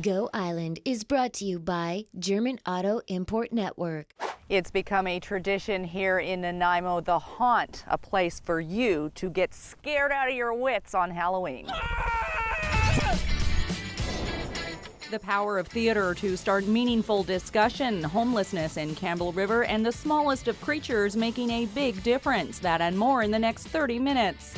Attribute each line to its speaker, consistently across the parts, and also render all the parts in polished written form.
Speaker 1: Go Island is brought to you by German Auto Import Network.
Speaker 2: It's become a tradition here in Nanaimo, the Haunt, a place for you to get scared out of your wits on Halloween. The power of theater to start meaningful discussion, homelessness in Campbell River, and the smallest of creatures making a big difference. That and more in the next 30 minutes.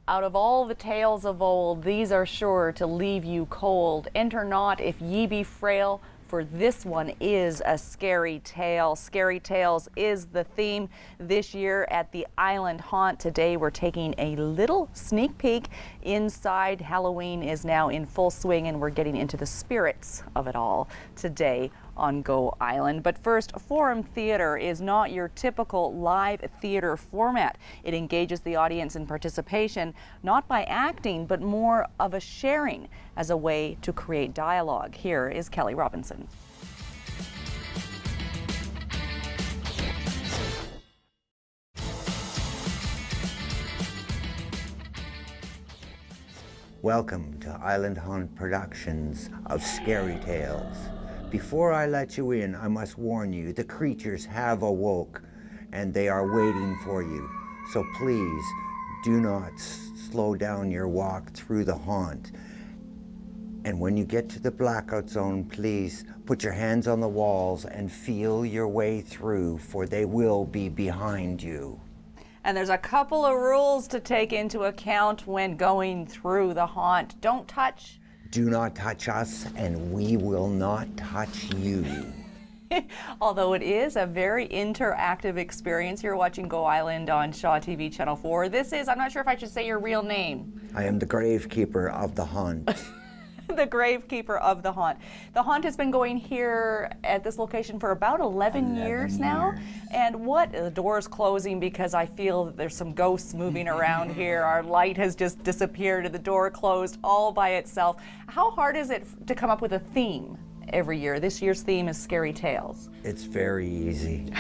Speaker 2: Out of all the tales of old, these are sure to leave you cold. Enter not if ye be frail, for this one is a scary tale. Scary Tales is the theme this year at the Island Haunt. Today we're taking a little sneak peek inside. Halloween is now in full swing and we're getting into the spirits of it all today on Go Island. But first, Forum Theater is not your typical live theater format. It engages the audience in participation, not by acting, but more of a sharing as a way to create dialogue. Here is Kelly Robinson.
Speaker 3: Welcome to Island Haunt Productions of Scary Tales. Before I let you in, I must warn you, the creatures have awoke and they are waiting for you. So please do not slow down your walk through the haunt. And when you get to the blackout zone, please put your hands on the walls and feel your way through, for they will be behind you.
Speaker 2: And there's a couple of rules to take into account when going through the haunt. Don't touch.
Speaker 3: Do not touch us, and we will not touch you.
Speaker 2: Although it is a very interactive experience. You're watching Go Island on Shaw TV Channel 4. This is, I'm not sure if I should say your real name.
Speaker 3: I am the gravekeeper of the haunt.
Speaker 2: The gravekeeper of the haunt. The haunt has been going here at this location for about 11 years now. And what, the door's closing because I feel that there's some ghosts moving around here. Our light has just disappeared and the door closed all by itself. How hard is it to come up with a theme every year? This year's theme is Scary Tales.
Speaker 3: It's very easy.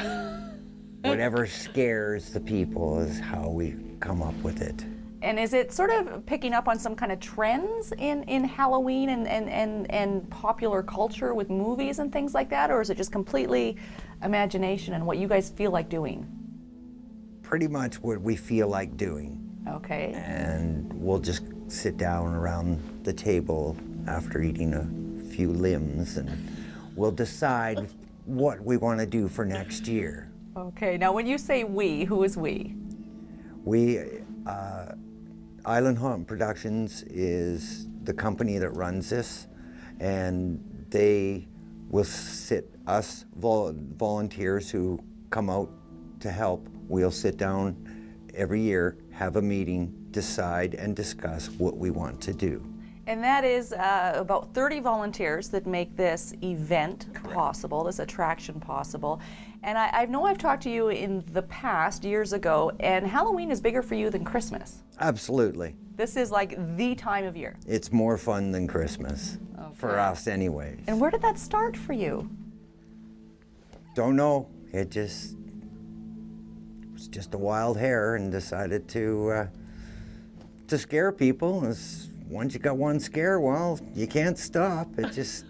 Speaker 3: Whatever scares the people is how we come up with it.
Speaker 2: And is it sort of picking up on some kind of trends in Halloween and popular culture with movies and things like that? Or is it just completely imagination and what you guys feel like doing?
Speaker 3: Pretty much what we feel like doing.
Speaker 2: Okay.
Speaker 3: And we'll just sit down around the table after eating a few limbs and we'll decide what we want to do for next year.
Speaker 2: Okay. Now when you say we, who is we?
Speaker 3: Island Haunt Productions is the company that runs this, and they will sit us volunteers who come out to help. We'll sit down every year, have a meeting, decide and discuss what we want to do.
Speaker 2: And that is about 30 volunteers that make this event possible, this attraction possible. And I know I've talked to you in the past, years ago, and Halloween is bigger for you than Christmas.
Speaker 3: Absolutely.
Speaker 2: This is like the time of year.
Speaker 3: It's more fun than Christmas, for us anyways.
Speaker 2: And where did that start for you?
Speaker 3: Don't know. It was just a wild hare and decided to scare people. Once you got one scare, well, you can't stop. It just,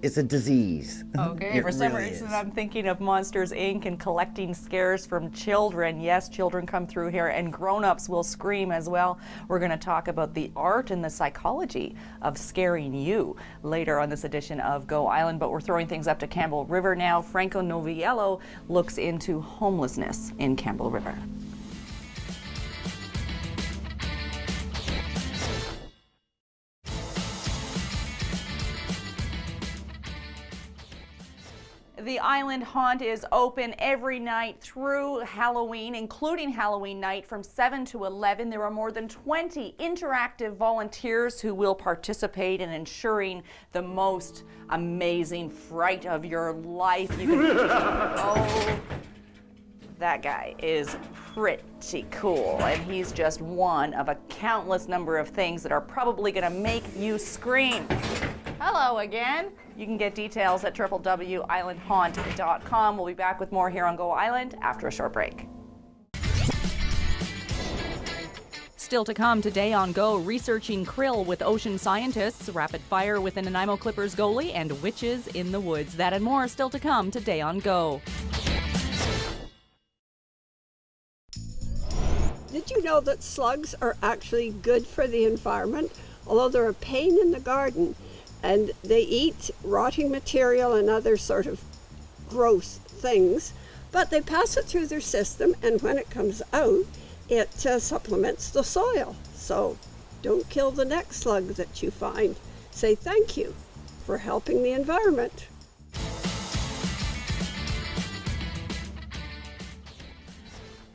Speaker 3: it's a disease.
Speaker 2: Okay, for some reason I'm thinking of Monsters, Inc. and collecting scares from children. Yes, children come through here and grown-ups will scream as well. We're going to talk about the art and the psychology of scaring you later on this edition of Go Island, but we're throwing things up to Campbell River now. Franco Noviello looks into homelessness in Campbell River. The Island Haunt is open every night through Halloween, including Halloween night from 7 to 11. There are more than 20 interactive volunteers who will participate in ensuring the most amazing fright of your life. Oh, that guy is pretty cool, and he's just one of a countless number of things that are probably going to make you scream. Hello again. You can get details at www.islandhaunt.com. We'll be back with more here on Go Island after a short break. Still to come today on Go, researching krill with ocean scientists, rapid fire with the Nanaimo Clippers goalie, and witches in the woods. That and more still to come today on Go.
Speaker 4: Did you know that slugs are actually good for the environment? Although they're a pain in the garden, and they eat rotting material and other sort of gross things, but they pass it through their system, and when it comes out, it supplements the soil. So don't kill the next slug that you find. Say thank you for helping the environment.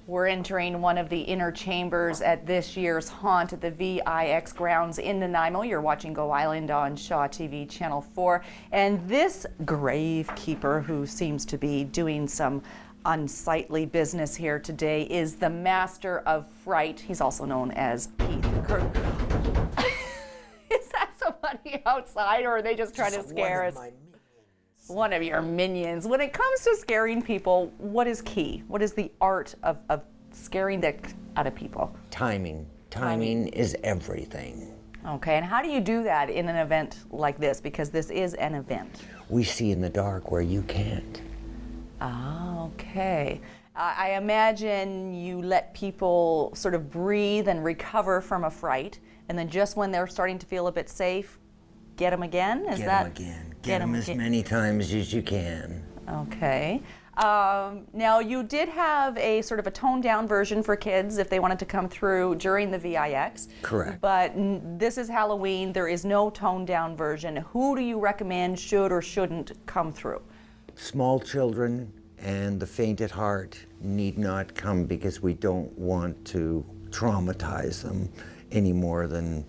Speaker 2: We're entering one of the inner chambers at this year's haunt at the VIX grounds in Nanaimo. You're watching Go Island on Shaw TV Channel 4. And this gravekeeper, who seems to be doing some unsightly business here today, is the master of fright. He's also known as Keith. Is that somebody outside, or are they just trying to scare us? One of your minions. When it comes to scaring people, what is key? What is the art of scaring the out of people?
Speaker 3: Timing. Timing is everything.
Speaker 2: Okay, and how do you do that in an event like this? Because this is an event.
Speaker 3: We see in the dark where you can't.
Speaker 2: Ah, okay. I imagine you let people sort of breathe and recover from a fright, and then just when they're starting to feel a bit safe, get them again?
Speaker 3: Get them again. Get them as many times as you can.
Speaker 2: Okay. Now, you did have a sort of a toned down version for kids if they wanted to come through during the VIX.
Speaker 3: Correct.
Speaker 2: But this is Halloween. There is no toned down version. Who do you recommend should or shouldn't come through?
Speaker 3: Small children and the faint at heart need not come, because we don't want to traumatize them any more than...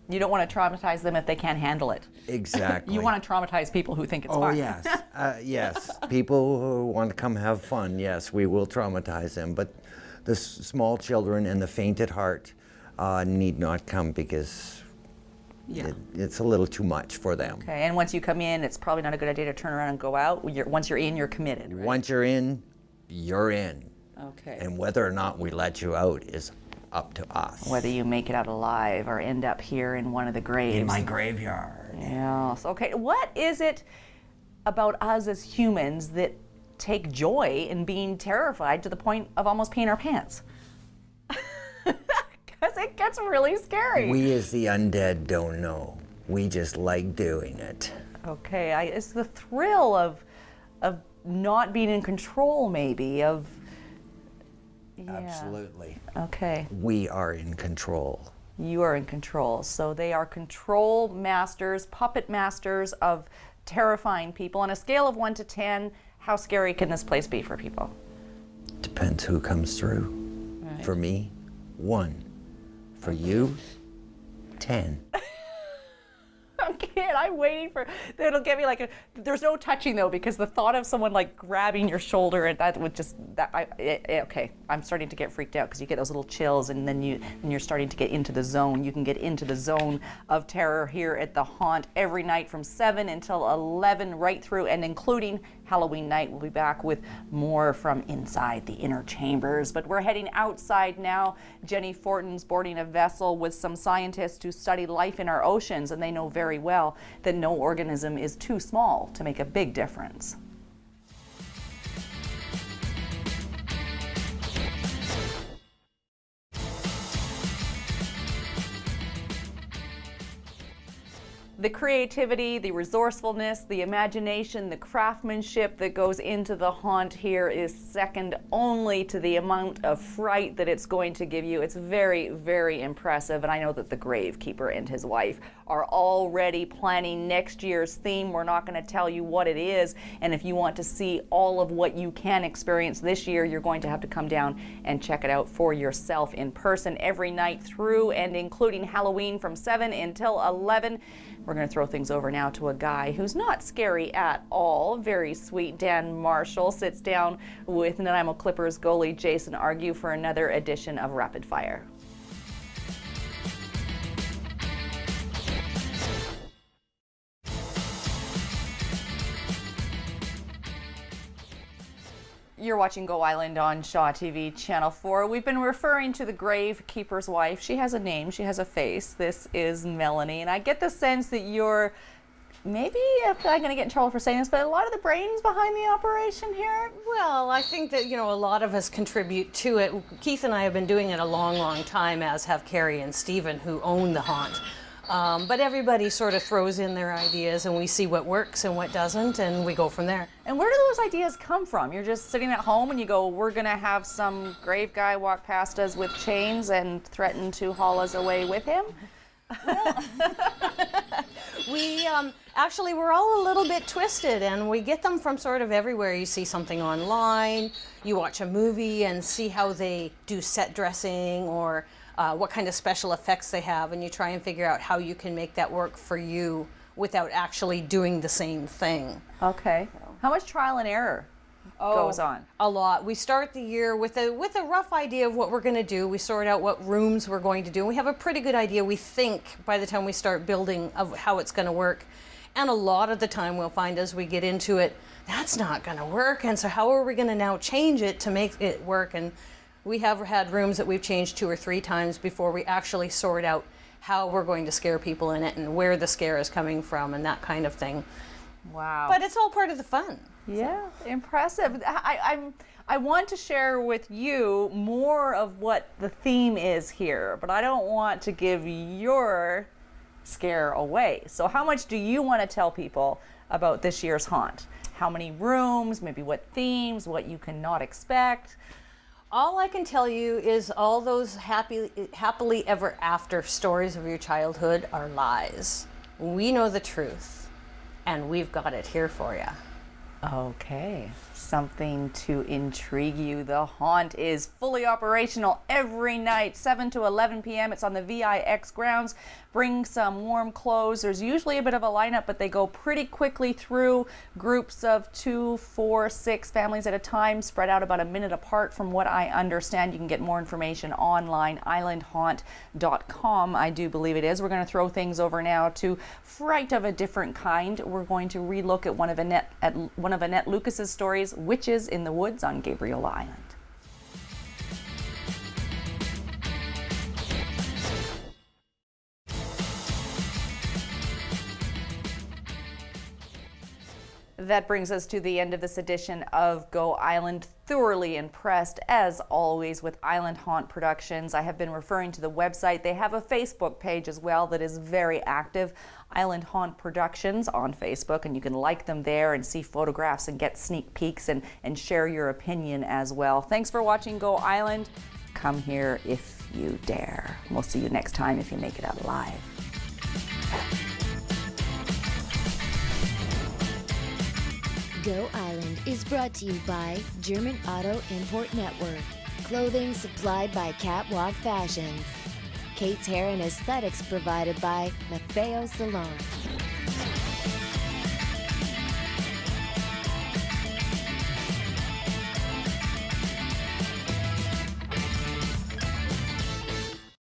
Speaker 2: You don't want to traumatize them if they can't handle it.
Speaker 3: Exactly.
Speaker 2: You want to traumatize people who think it's
Speaker 3: fun.
Speaker 2: fun.
Speaker 3: Oh, yes. Yes. People who want to come have fun, yes, we will traumatize them. But the small children and the faint at heart need not come, because it's a little too much for them.
Speaker 2: Okay, and once you come in, it's probably not a good idea to turn around and go out. Once you're in, you're committed, right?
Speaker 3: Once you're in, you're in.
Speaker 2: Okay.
Speaker 3: And whether or not we let you out is up to us.
Speaker 2: Whether you make it out alive or end up here in one of the graves.
Speaker 3: In my graveyard.
Speaker 2: Yes. Okay. What is it about us as humans that take joy in being terrified to the point of almost peeing our pants? Because it gets really scary.
Speaker 3: We as the undead don't know. We just like doing it.
Speaker 2: Okay. It's the thrill of not being in control, maybe, of... Yeah.
Speaker 3: Absolutely.
Speaker 2: Okay.
Speaker 3: We are in control.
Speaker 2: You are in control. So they are control masters, puppet masters of terrifying people. On a scale of 1 to 10, how scary can this place be for people?
Speaker 3: Depends who comes through.
Speaker 2: Right.
Speaker 3: For me, 1. For you, 10.
Speaker 2: Okay, and I'm waiting for, it'll get me like, there's no touching though, because the thought of someone like grabbing your shoulder, and that would just, okay, I'm starting to get freaked out, because you get those little chills, and then you're starting to get into the zone. You can get into the zone of terror here at the haunt every night from 7 until 11, right through and including Halloween night. We'll be back with more from inside the inner chambers, but we're heading outside now. Jenny Fortin's boarding a vessel with some scientists who study life in our oceans, and they know very well that no organism is too small to make a big difference. The creativity, the resourcefulness, the imagination, the craftsmanship that goes into the haunt here is second only to the amount of fright that it's going to give you. It's very, very impressive, and I know that the gravekeeper and his wife are already planning next year's theme. We're not going to tell you what it is, and if you want to see all of what you can experience this year, you're going to have to come down and check it out for yourself in person every night through and including Halloween from 7 until 11. We're going to throw things over now to a guy who's not scary at all. Very sweet. Dan Marshall sits down with Nanaimo Clippers goalie Jason Argue for another edition of Rapid Fire. You're watching Go Island on Shaw TV Channel 4. We've been referring to the grave keeper's wife. She has a name, she has a face. This is Melanie, and I get the sense that you're, maybe I'm going to get in trouble for saying this, but a lot of the brains behind the operation here.
Speaker 5: Well, I think that, a lot of us contribute to it. Keith and I have been doing it a long, long time, as have Carrie and Stephen, who own the haunt. But everybody sort of throws in their ideas, and we see what works and what doesn't, and we go from there.
Speaker 2: And where do those ideas come from? You're just sitting at home and you go, we're going to have some grave guy walk past us with chains and threaten to haul us away with him?
Speaker 5: We actually, we're all a little bit twisted, and we get them from sort of everywhere. You see something online, you watch a movie and see how they do set dressing, or what kind of special effects they have, and you try and figure out how you can make that work for you without actually doing the same thing.
Speaker 2: Okay. How much trial and error goes on?
Speaker 5: A lot. We start the year with a rough idea of what we're going to do. We sort out what rooms we're going to do. We have a pretty good idea, we think, by the time we start building, of how it's going to work. And a lot of the time we'll find, as we get into it, that's not going to work, and so how are we going to now change it to make it work? And we have had rooms that we've changed 2 or 3 times before we actually sort out how we're going to scare people in it and where the scare is coming from and that kind of thing.
Speaker 2: Wow.
Speaker 5: But it's all part of the fun.
Speaker 2: Yeah, impressive. I want to share with you more of what the theme is here, but I don't want to give your scare away. So how much do you want to tell people about this year's haunt? How many rooms, maybe what themes, what you cannot expect?
Speaker 5: All I can tell you is all those happily ever after stories of your childhood are lies. We know the truth, and we've got it here for you.
Speaker 2: Okay, something to intrigue you. The haunt is fully operational every night, 7 to 11 p.m. It's on the VIX grounds. Bring some warm clothes. There's usually a bit of a lineup, but they go pretty quickly through. Groups of 2, 4, 6 families at a time, spread out about a minute apart from what I understand. You can get more information online, islandhaunt.com, I do believe it is. We're going to throw things over now to fright of a different kind. We're going to relook at one of Annette Lucas's stories, Witches in the Woods on Gabriola Island. That brings us to the end of this edition of Go Island. Thoroughly impressed, as always, with Island Haunt Productions. I have been referring to the website. They have a Facebook page as well that is very active, Island Haunt Productions on Facebook, and you can like them there and see photographs and get sneak peeks and share your opinion as well. Thanks for watching Go Island. Come here if you dare. We'll see you next time if you make it out alive.
Speaker 1: Go Island is brought to you by German Auto Import Network. Clothing supplied by Catwalk Fashions. Kate's Hair and Aesthetics provided by Maffeo Salon.